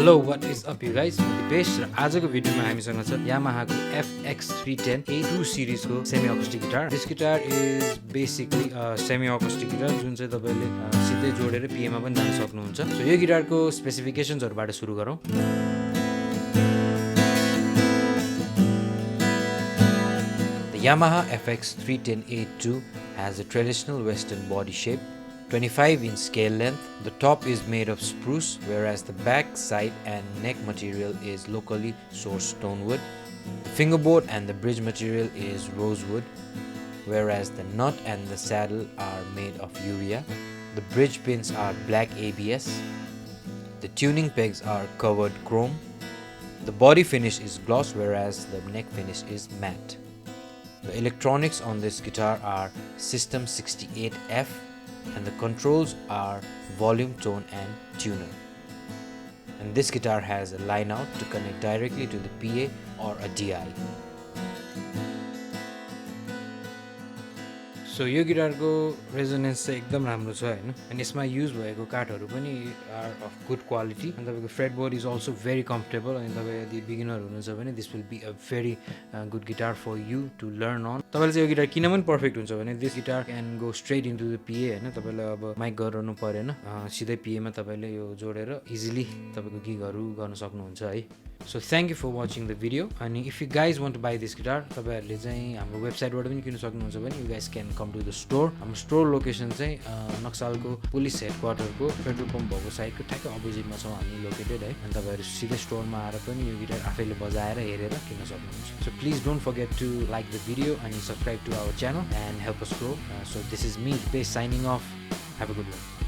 Hello, what is up you guys? The bass र आजको भिडियोमा हामीसँग छ Yamaha FX310AII series को semi-acoustic guitar. This guitar is basically a semi-acoustic guitar जुन चाहिँ तपाईले सिधै जोडेर PA मा पनि जान सक्नुहुन्छ. So यो गिटारको स्पेसिफिकेसन्सहरुबाट सुरु गरौँ. The Yamaha FX310AII has a traditional western body shape, 25-inch scale length. The top is made of spruce, whereas the back, side and neck material is locally sourced stone wood. The fingerboard and the bridge material is rosewood, whereas the nut and the saddle are made of urea. The bridge pins are black ABS. The tuning pegs are covered chrome. The body finish is gloss, whereas the neck finish is matte. The electronics on this guitar are System 68F, and the controls are volume, tone and tuner. And this guitar has a line out to connect directly to the PA or a DI. So यो गिटारको resonance चाहिँ एकदम राम्रो छ हैन, अनि यसमा use भएको काठहरु पनि आर अफ गुड क्वालिटी, अनि तपाईको fretboard is also very comfortable. अनि तपाई यदि बिगिनर हुनुहुन्छ भने this will be a very good guitar for you to learn on. तपाईले चाहिँ यो गिटार किन पनि पर्फेक्ट हुन्छ भने this guitar can go straight into the PA हैन. तपाईलाई अब माइक गराउनु परेन, सिधै PA मा तपाईले यो जोडेर इजिली तपाईको गिगहरु गर्न सक्नुहुन्छ है. So thank you for watching the video, and if you guys want to buy this guitar, तपाईहरुले चाहिँ हाम्रो वेबसाइटबाट पनि किन्न सक्नुहुन्छ भने you guys can come to the store. हाम्रो स्टोर लोकेसन चाहिँ नक्सालको पुलिस हेडक्वार्टरको पेट्रोल पम्प भएको साइडको ठ्याक्कै अपोजिटमा छौं हामी लोकेटेड है. अनि तपाईहरु सिधै स्टोरमा आएर पनि यो गिटार आफैले बजाएर हेरेर किन्न सक्नुहुन्छ. So please don't forget to like the video and subscribe to our channel and help us grow. So this is me, Bass, signing off. Have a good one.